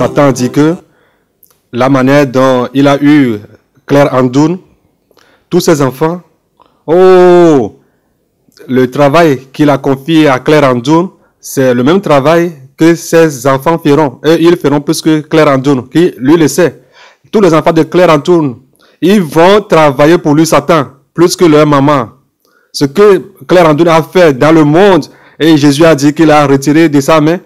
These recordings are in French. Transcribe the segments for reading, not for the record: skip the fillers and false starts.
Satan dit que la manière dont il a eu Claire Andoun, tous ses enfants, oh, le travail qu'il a confié à Claire Andoun, c'est le même travail que ses enfants feront. Et ils feront plus que Claire Andoun, qui lui le sait. Tous les enfants de Claire Andoun, ils vont travailler pour lui, Satan, plus que leur maman. Ce que Claire Andoun a fait dans le monde, et Jésus a dit qu'il a retiré de sa main.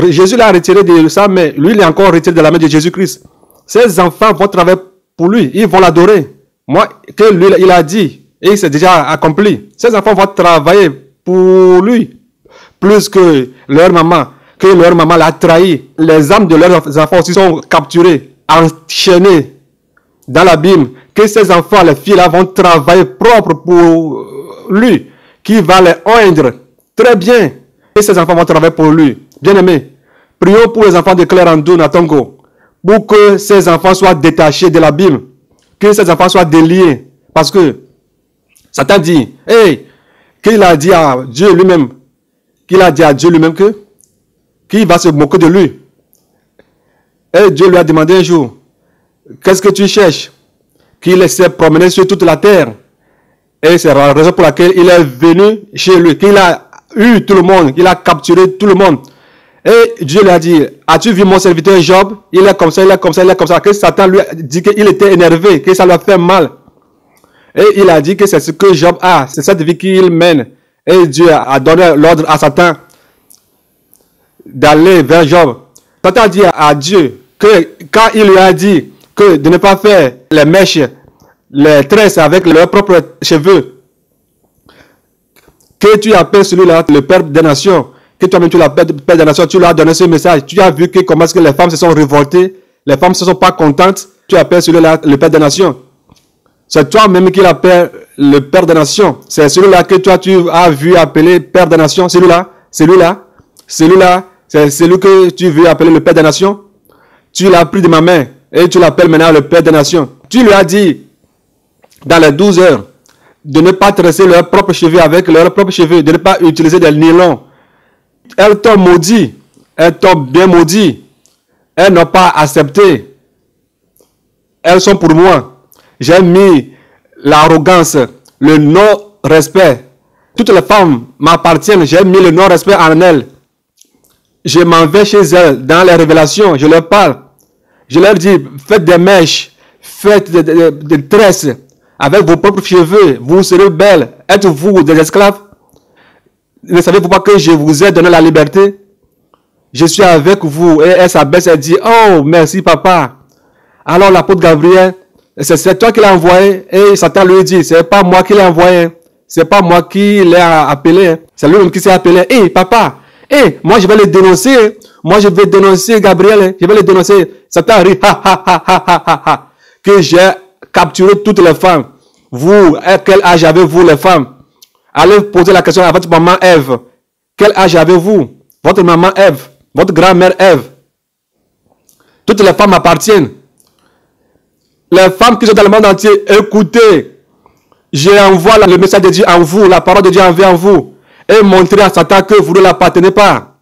Jésus l'a retiré de sa main. Lui, il est encore retiré de la main de Jésus-Christ. Ses enfants vont travailler pour lui. Ils vont l'adorer. Moi, que lui, il a dit, et c'est déjà accompli. Ses enfants vont travailler pour lui. Plus que leur maman l'a trahi. Les âmes de leurs enfants aussi sont capturées, enchaînées dans l'abîme. Que ces enfants, les filles là, vont travailler propre pour lui, qui va les oindre très bien. Et ces enfants vont travailler pour lui. Bien-aimés, prions pour les enfants de Claire Andoun à Tongo, pour que ces enfants soient détachés de l'abîme, que ces enfants soient déliés. Parce que Satan dit, qu'il a dit à Dieu lui-même, qu'il va se moquer de lui. Et Dieu lui a demandé un jour, qu'est-ce que tu cherches? Qu'il s'est promené sur toute la terre. Et c'est la raison pour laquelle il est venu chez lui, qu'il a eu tout le monde, qu'il a capturé tout le monde. Et Dieu lui a dit, as-tu vu mon serviteur Job? Il est comme ça, il est comme ça, il est comme ça. Que Satan lui a dit qu'il était énervé, que ça lui a fait mal. Et il a dit que c'est ce que Job a, c'est cette vie qu'il mène. Et Dieu a donné l'ordre à Satan d'aller vers Job. Satan a dit à Dieu que quand il lui a dit que de ne pas faire les mèches, les tresses avec leurs propres cheveux, que tu appelles celui-là le père des nations, que toi-même tu l'appelles le père des nations, tu lui as donné ce message. Tu as vu que comment est-ce que les femmes se sont révoltées, les femmes ne se sont pas contentes, tu appelles celui-là le père des nations. C'est toi-même qui l'appelles le père des nations. C'est celui-là que toi tu as vu appeler père des nations. Celui-là, c'est celui que tu veux appeler le père des nations. Tu l'as pris de ma main et tu l'appelles maintenant le père des nations. Tu lui as dit dans les 12 heures de ne pas tresser leurs propres cheveux avec leurs propres cheveux, de ne pas utiliser des nylons. Elles t'ont maudit, elles t'ont bien maudit. Elles n'ont pas accepté. Elles sont pour moi. J'ai mis l'arrogance, le non-respect. Toutes les femmes m'appartiennent, j'ai mis le non-respect en elles. Je m'en vais chez elles dans les révélations, je leur parle. Je leur dis, faites des mèches, faites des tresses avec vos propres cheveux, vous serez belles. Êtes-vous des esclaves? Ne savez-vous pas que je vous ai donné la liberté? Je suis avec vous. Et elle s'abaisse et dit, oh, merci papa. Alors l'apôtre Gabriel, c'est toi qui l'as envoyé. Et Satan lui dit, c'est pas moi qui l'ai envoyé. C'est pas moi qui l'ai appelé. C'est lui-même qui s'est appelé. Papa, moi je vais le dénoncer. Moi je vais dénoncer Gabriel. Je vais le dénoncer. Satan rit, que j'ai capturé toutes les femmes. Vous, quel âge avez-vous les femmes? Allez poser la question à votre maman Ève. Quel âge avez-vous? Votre maman Ève, votre grand-mère Ève. Toutes les femmes appartiennent. Les femmes qui sont dans le monde entier, écoutez. J'envoie le message de Dieu en vous, la parole de Dieu envers vous. Et montrer à Satan que vous ne l'appartenez pas.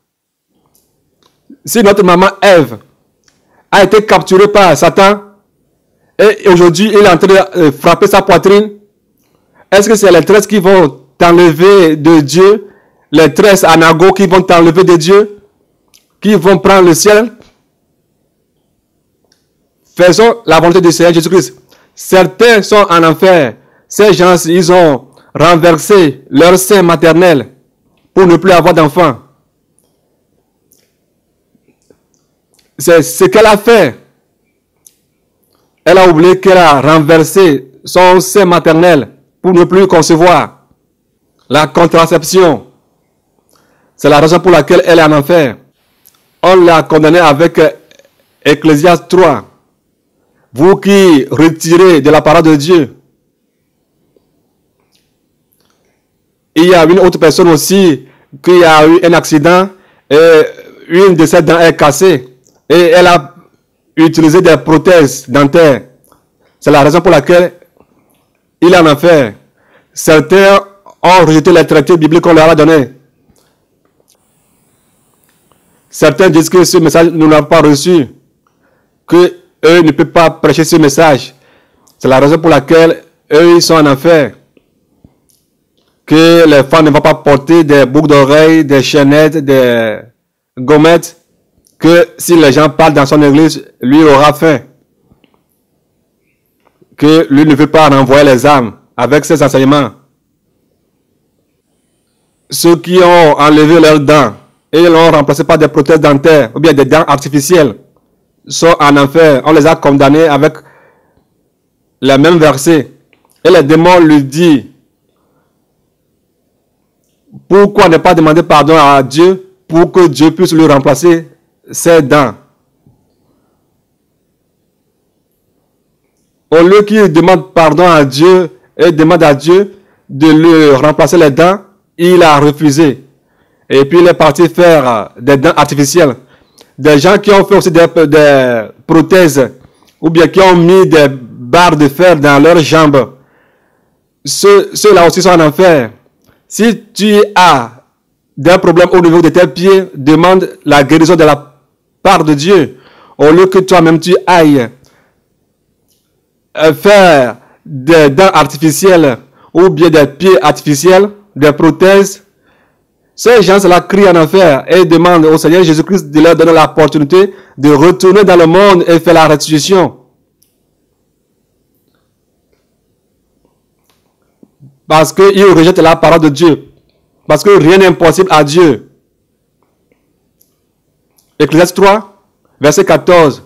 Si notre maman Ève a été capturée par Satan, et aujourd'hui il est en train de frapper sa poitrine, est-ce que c'est les tresses qui vont t'enlever de Dieu? Les tresses anago qui vont t'enlever de Dieu? Qui vont prendre le ciel? Faisons la volonté du Seigneur Jésus-Christ. Certains sont en enfer. Ces gens, ils ont renversé leur sein maternel pour ne plus avoir d'enfants. C'est ce qu'elle a fait. Elle a oublié qu'elle a renversé son sein maternel pour ne plus concevoir. La contraception. C'est la raison pour laquelle elle est en enfer. On l'a condamnée avec Ecclésiaste 3. Vous qui retirez de la parole de Dieu. Il y a une autre personne aussi qui a eu un accident et une de ses dents est cassée et elle a utilisé des prothèses dentaires. C'est la raison pour laquelle il est en enfer. Certains ont rejeté les traités bibliques qu'on leur a donnés. Certains disent que ce message nous l'a pas reçu. que eux ne peuvent pas prêcher ce message. C'est la raison pour laquelle eux, ils sont en enfer. Que les femmes ne vont pas porter des boucles d'oreilles, des chaînettes, des gommettes. Que si les gens parlent dans son église, lui aura faim. Que lui ne veut pas renvoyer les âmes avec ses enseignements. Ceux qui ont enlevé leurs dents et l'ont remplacé par des prothèses dentaires ou bien des dents artificielles sont en enfer. On les a condamnés avec les mêmes versets. Et les démons lui disent, pourquoi ne pas demander pardon à Dieu pour que Dieu puisse lui remplacer ses dents? Au lieu qu'il demande pardon à Dieu et demande à Dieu de lui remplacer les dents, il a refusé. Et puis il est parti faire des dents artificielles. Des gens qui ont fait aussi des prothèses ou bien qui ont mis des barres de fer dans leurs jambes. Ceux-là aussi sont en enfer. Si tu as des problèmes au niveau de tes pieds, demande la guérison de la part de Dieu. Au lieu que toi-même tu ailles faire des dents artificielles ou bien des pieds artificiels, des prothèses, ces gens-là crient en enfer et demandent au Seigneur Jésus-Christ de leur donner l'opportunité de retourner dans le monde et faire la restitution. Parce qu'ils rejettent la parole de Dieu. Parce que rien n'est impossible à Dieu. Ecclésiaste 3, verset 14.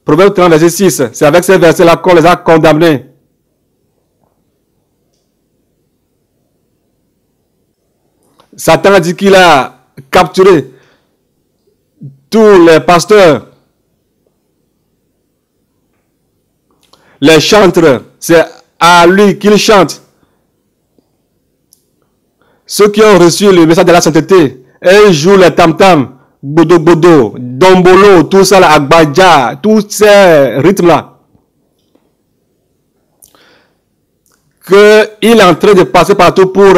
Proverbe 30, verset 6. C'est avec ces versets-là qu'on les a condamnés. Satan a dit qu'il a capturé tous les pasteurs, les chantres. C'est à lui qu'il chante. Ceux qui ont reçu le message de la sainteté, et ils jouent les tam-tam, bodo bodo, dombolo, tout ça, là, agbaja, tous ces rythmes-là. Qu'il est en train de passer partout pour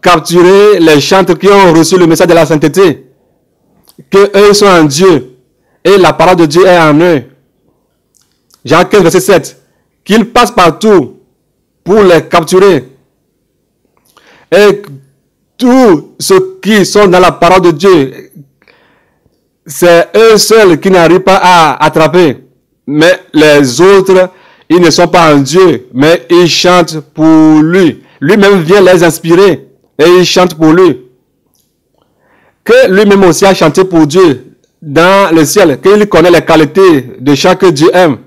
capturer les chantres qui ont reçu le message de la sainteté. Que eux sont en Dieu. Et la parole de Dieu est en eux. Jean 15, verset 7. Qu'ils passent partout pour les capturer. Et tous ceux qui sont dans la parole de Dieu, c'est eux seuls qui n'arrivent pas à attraper. Mais les autres, ils ne sont pas en Dieu, mais ils chantent pour lui. Lui-même vient les inspirer et ils chantent pour lui. Que lui-même aussi a chanté pour Dieu dans le ciel, qu'il connaît les qualités de chaque Dieu aime.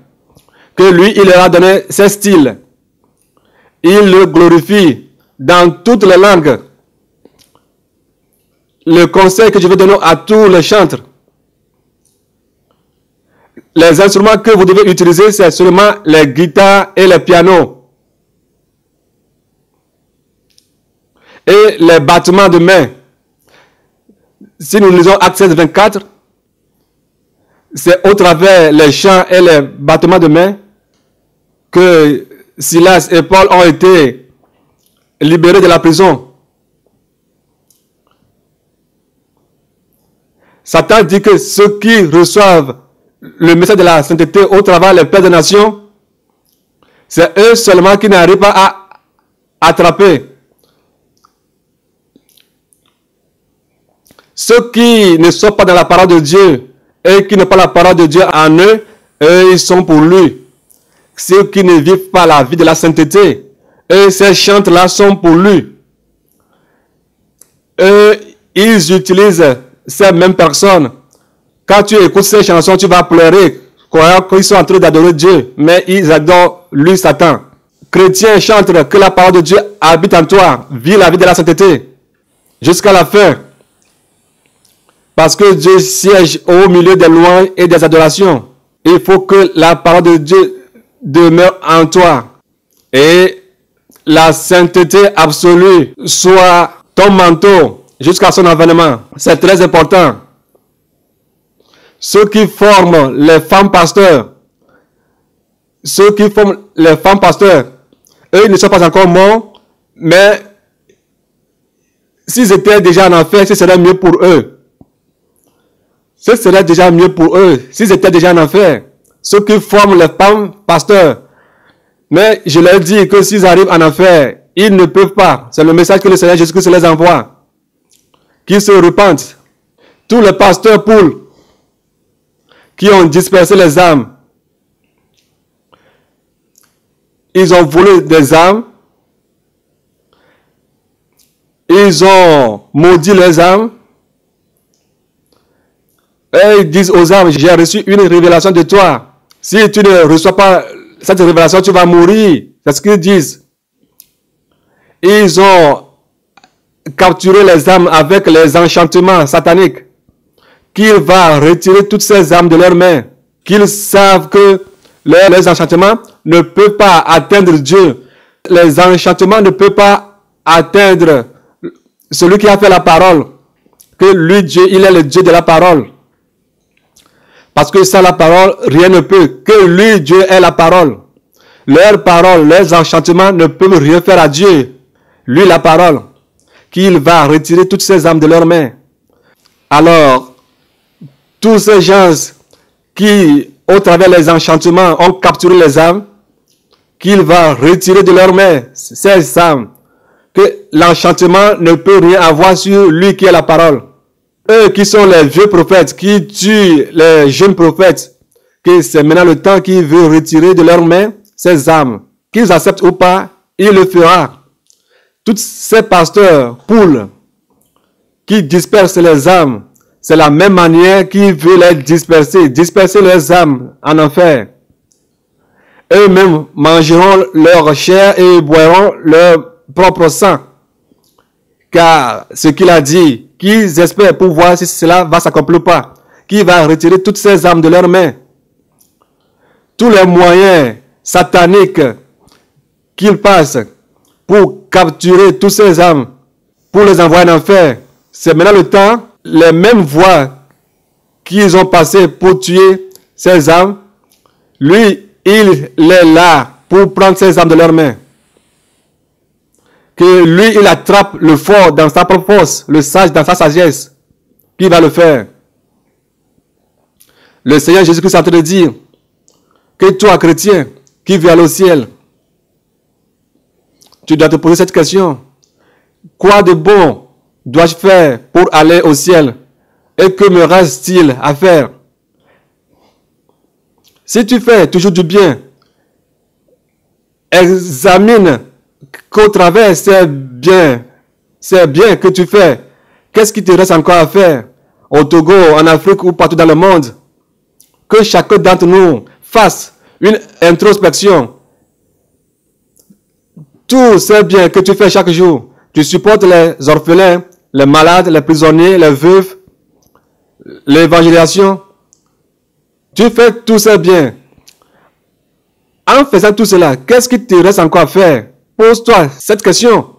Que lui, il leur a donné ses styles. Il le glorifie dans toutes les langues. Le conseil que je vais donner à tous les chantres. Les instruments que vous devez utiliser, c'est seulement les guitares et les pianos. Et les battements de main. Si nous lisons Actes 16, 24, c'est au travers les chants et les battements de main que Silas et Paul ont été libérés de la prison. Satan dit que ceux qui reçoivent le message de la sainteté au travers les pères des nations, c'est eux seulement qui n'arrivent pas à attraper. Ceux qui ne sont pas dans la parole de Dieu et qui n'ont pas la parole de Dieu en eux, eux, ils sont pour lui. Ceux qui ne vivent pas la vie de la sainteté, eux, ces chantres-là sont pour lui. Eux, ils utilisent ces mêmes personnes. Quand tu écoutes ces chansons, tu vas pleurer, croyant qu'ils sont en train d'adorer Dieu, mais ils adorent lui, Satan. Chrétiens, chantre que la parole de Dieu habite en toi, vis la vie de la sainteté, jusqu'à la fin. Parce que Dieu siège au milieu des louanges et des adorations. Il faut que la parole de Dieu demeure en toi. Et la sainteté absolue soit ton manteau jusqu'à son avènement. C'est très important. Ceux qui forment les femmes pasteurs, eux, ils ne sont pas encore morts, mais s'ils étaient déjà en enfer, ce serait mieux pour eux. ce serait déjà mieux pour eux s'ils étaient déjà en enfer. Ceux qui forment les femmes pasteurs. Mais je leur dis que s'ils arrivent en enfer, ils ne peuvent pas. C'est le message que le Seigneur Jésus-Christ les envoie. Qu'ils se repentent. Tous les pasteurs poules qui ont dispersé les âmes, ils ont volé des âmes, ils ont maudit les âmes, et ils disent aux âmes, j'ai reçu une révélation de toi. Si tu ne reçois pas cette révélation, tu vas mourir. C'est ce qu'ils disent. Ils ont capturé les âmes avec les enchantements sataniques. Qu'il va retirer toutes ces âmes de leurs mains. Qu'ils savent que les enchantements ne peuvent pas atteindre Dieu. Les enchantements ne peuvent pas atteindre celui qui a fait la parole. Que lui, Dieu, il est le Dieu de la parole. Parce que sans la parole, rien ne peut. Que lui, Dieu, est la parole. Leurs paroles, leurs enchantements ne peuvent rien faire à Dieu. Lui, la parole. Qu'il va retirer toutes ces âmes de leurs mains. Alors, tous ces gens qui, au travers des enchantements, ont capturé les âmes, qu'il va retirer de leurs mains ces âmes. Que l'enchantement ne peut rien avoir sur lui qui est la parole. Eux qui sont les vieux prophètes, qui tuent les jeunes prophètes, que c'est maintenant le temps qu'il veut retirer de leurs mains ces âmes. Qu'ils acceptent ou pas, il le fera. Tous ces pasteurs poules qui dispersent les âmes, c'est la même manière qu'il veut les disperser, disperser les âmes en enfer. Eux-mêmes mangeront leur chair et boiront leur propre sang. Car ce qu'il a dit, qu'ils espèrent pour voir si cela va s'accomplir ou pas, qu'il va retirer toutes ces âmes de leurs mains. Tous les moyens sataniques qu'ils passent pour capturer toutes ces âmes, pour les envoyer en enfer. C'est maintenant le temps, les mêmes voies qu'ils ont passées pour tuer ces âmes, lui, il est là pour prendre ces âmes de leurs mains. Que lui, il attrape le fort dans sa propre force, le sage dans sa sagesse. Qui va le faire? Le Seigneur Jésus-Christ est en train de dire que toi, chrétien, qui veux aller au ciel, tu dois te poser cette question. Quoi de bon dois-je faire pour aller au ciel? Et que me reste-t-il à faire? Si tu fais toujours du bien, examine qu'au travers ces biens que tu fais, qu'est-ce qui te reste encore à faire au Togo, en Afrique ou partout dans le monde? Que chacun d'entre nous fasse une introspection. Tous ces biens que tu fais chaque jour, tu supportes les orphelins, les malades, les prisonniers, les veuves, l'évangélisation. Tu fais tous ces biens. En faisant tout cela, qu'est-ce qui te reste encore à faire? Pose-toi cette question.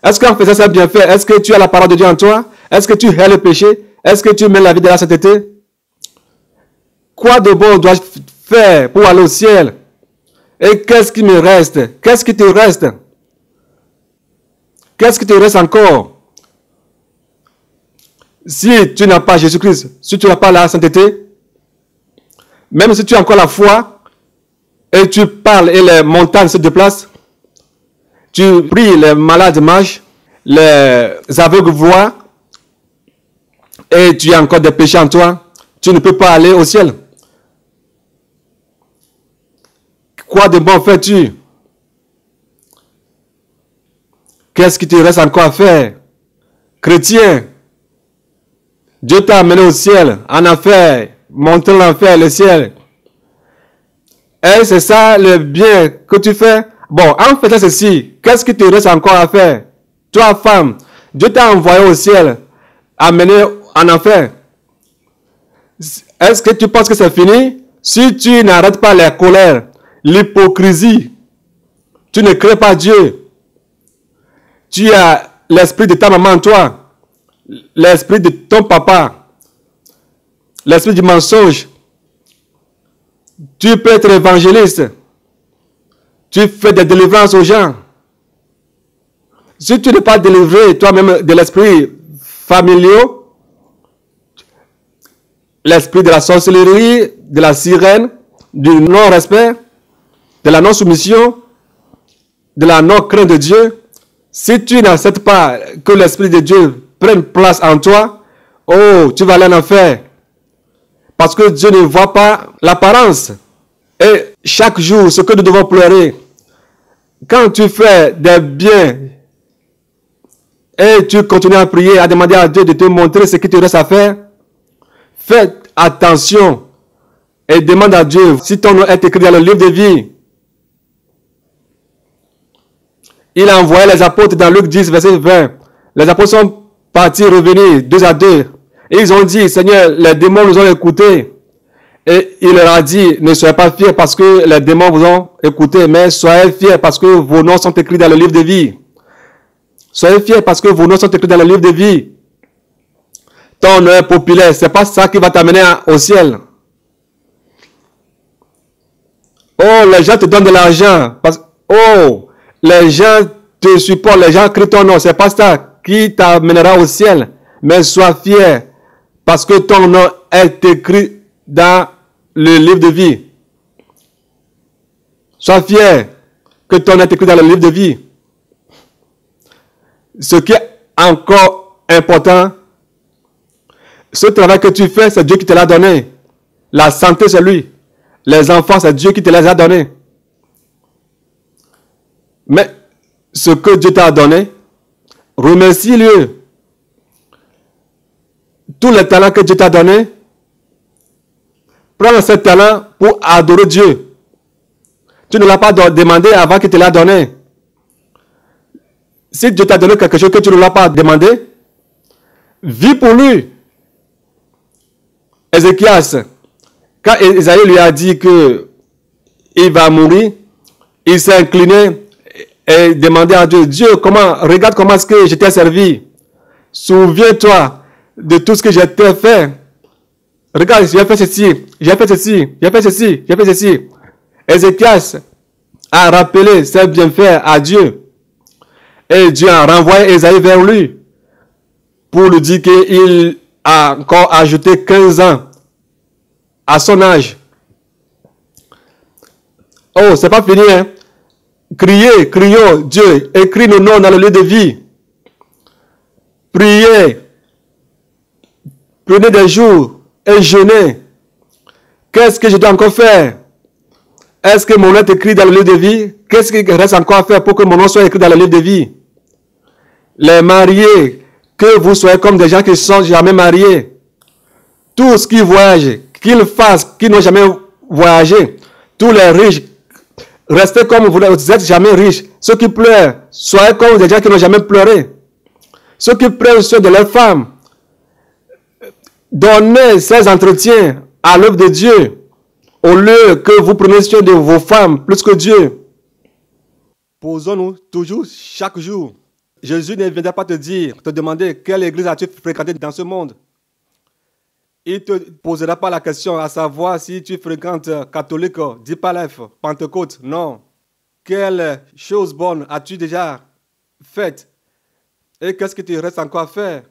Est-ce qu'en faisant ces bienfaits, est-ce que tu as la parole de Dieu en toi? Est-ce que tu hais le péché? Est-ce que tu mènes la vie de la sainteté? Quoi de bon dois-je faire pour aller au ciel? Et qu'est-ce qui me reste? Qu'est-ce qui te reste? Qu'est-ce qui te reste encore? Si tu n'as pas Jésus-Christ, si tu n'as pas la sainteté, même si tu as encore la foi, et tu parles et les montagnes se déplacent, tu pries, les malades marchent, les aveugles voient, et tu as encore des péchés en toi, tu ne peux pas aller au ciel. Quoi de bon fais-tu? Qu'est-ce qui te reste encore à faire? Chrétien, Dieu t'a amené au ciel, en enfer, montrant l'enfer, le ciel. Et c'est ça le bien que tu fais. Bon, en faisant ceci, qu'est-ce qui te reste encore à faire? Toi, femme, Dieu t'a envoyé au ciel, amené en enfer. Est-ce que tu penses que c'est fini? Si tu n'arrêtes pas la colère, l'hypocrisie, tu ne crées pas Dieu. Tu as l'esprit de ta maman en toi, l'esprit de ton papa, l'esprit du mensonge. Tu peux être évangéliste. Tu fais des délivrances aux gens. Si tu n'es pas délivré toi-même de l'esprit familial, l'esprit de la sorcellerie, de la sirène, du non-respect, de la non-soumission, de la non-crainte de Dieu, si tu n'acceptes pas que l'Esprit de Dieu prenne place en toi, oh, tu vas aller en enfer. Parce que Dieu ne voit pas l'apparence. Et chaque jour, ce que nous devons pleurer, quand tu fais des biens et tu continues à prier, à demander à Dieu de te montrer ce qu'il te reste à faire, fais attention et demande à Dieu si ton nom est écrit dans le livre de vie. Il a envoyé les apôtres dans Luc 10, verset 20. Les apôtres sont partis revenir 2 à 2. Et ils ont dit, Seigneur, les démons nous ont écoutés. Et il leur a dit, ne soyez pas fiers parce que les démons vous ont écouté, mais soyez fiers parce que vos noms sont écrits dans le livre de vie. Soyez fiers parce que vos noms sont écrits dans le livre de vie. Ton nom est populaire, c'est pas ça qui va t'amener au ciel. Oh, les gens te donnent de l'argent. Oh, les gens te supportent, les gens crient ton nom. C'est pas ça qui t'amènera au ciel. Mais sois fier parce que ton nom est écrit dans le livre de vie. Sois fier que ton nom est écrit dans le livre de vie. Ce qui est encore important, ce travail que tu fais, c'est Dieu qui te l'a donné. La santé, c'est lui. Les enfants, c'est Dieu qui te les a donnés. Mais ce que Dieu t'a donné, remercie-le. Tous les talents que Dieu t'a donnés, prends ces talents pour adorer Dieu. Tu ne l'as pas demandé avant qu'il te l'a donné. Si Dieu t'a donné quelque chose que tu ne l'as pas demandé, vis pour lui. Ézéchias, quand Isaïe lui a dit que il va mourir, il s'est incliné et demandé à Dieu, Dieu, regarde comment est-ce que je t'ai servi. Souviens-toi de tout ce que je t'ai fait. Regarde, j'ai fait ceci, j'ai fait ceci, j'ai fait ceci, j'ai fait ceci. Ézéchias a rappelé ses bienfaits à Dieu. Et Dieu a renvoyé Isaïe vers lui pour lui dire qu'il a encore ajouté 15 ans à son âge. Oh, c'est pas fini, hein? Crions, Dieu, écris nos noms dans le lieu de vie. Priez. Prenez des jours et jeûnez. Qu'est-ce que je dois encore faire? Est-ce que mon nom est écrit dans le livre de vie? Qu'est-ce qu'il reste encore à faire pour que mon nom soit écrit dans le livre de vie? Les mariés, que vous soyez comme des gens qui ne sont jamais mariés. Tous qui voyagent, qu'ils fassent, qui n'ont jamais voyagé. Tous les riches, restez comme vous n'êtes jamais riches. Ceux qui pleurent, soyez comme des gens qui n'ont jamais pleuré. Ceux qui prennent soin de leurs femmes, donnez ces entretiens à l'œuvre de Dieu, au lieu que vous preniez soin de vos femmes plus que Dieu. Posons-nous toujours, chaque jour. Jésus ne viendra pas te demander quelle église as-tu fréquenté dans ce monde. Il ne te posera pas la question à savoir si tu fréquentes catholique, Deep Life, Pentecôte. Non. Quelle chose bonne as-tu déjà faite? Et qu'est-ce qui te reste encore à faire?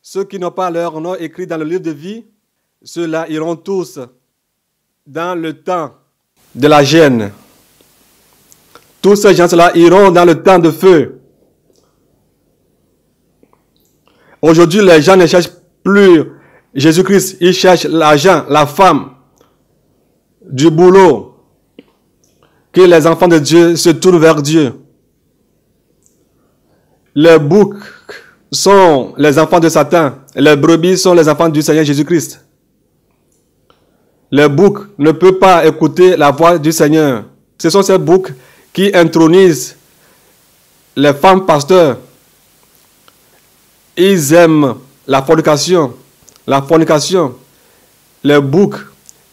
Ceux qui n'ont pas leur nom écrit dans le livre de vie, ceux-là iront tous dans le temps de la gêne. Tous ces gens-là iront dans le temps de feu. Aujourd'hui, les gens ne cherchent plus Jésus-Christ. Ils cherchent l'argent, la femme, du boulot. Que les enfants de Dieu se tournent vers Dieu. Les boucs sont les enfants de Satan. Les brebis sont les enfants du Seigneur Jésus-Christ. Les boucs ne peuvent pas écouter la voix du Seigneur. Ce sont ces boucs qui intronisent les femmes pasteurs. Ils aiment la fornication. La fornication. Les boucs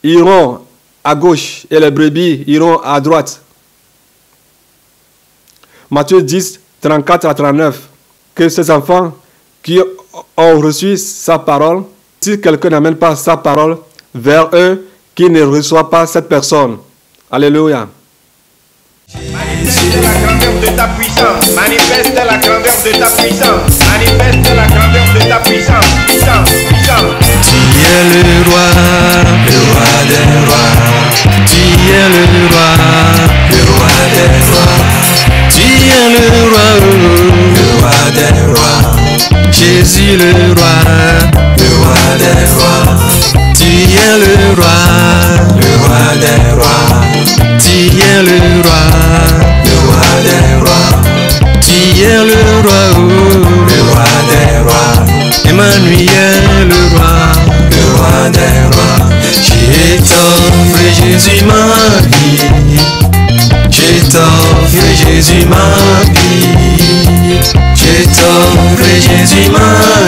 iront à gauche et les brebis iront à droite. Matthieu 10, 34 à 39. Que ces enfants qui ont reçu sa parole, si quelqu'un n'amène pas sa parole vers eux, qui ne reçoit pas cette personne. Alléluia. Manifeste la grandeur de ta puissance. Manifeste la grandeur de ta puissance. Manifeste la grandeur de ta puissance. Puissance, puissance. Jésus le roi des rois. Tu es le roi des rois. Tu es le roi des rois. Tu es le roi des rois. Emmanuel le roi des rois. Je t'offre Jésus ma vie. Je t'offre Jésus ma vie. Je t'offre Jésus ma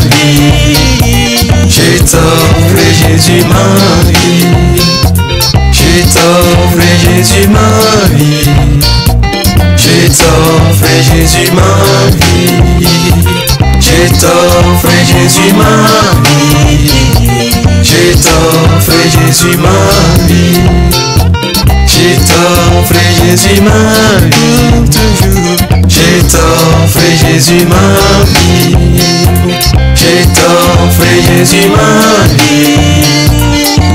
vie. Je t'offre Jésus ma vie. Je t'offre Jésus ma vie. Je t'offre Jésus ma vie. Je t'offre Jésus ma vie. Je t'offre Jésus ma vie. Je t'offre Jésus ma vie. Je t'offre Jésus ma vie. Je t'offre Jésus ma vie.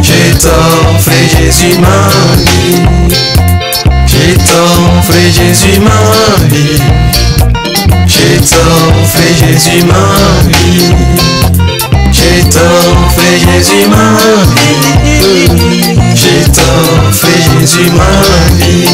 Je t'offre Jésus ma vie. Je t'offre Jésus ma vie. Je t'offre Jésus ma vie. Je t'offre Jésus ma vie. Je t'offre Jésus ma vie.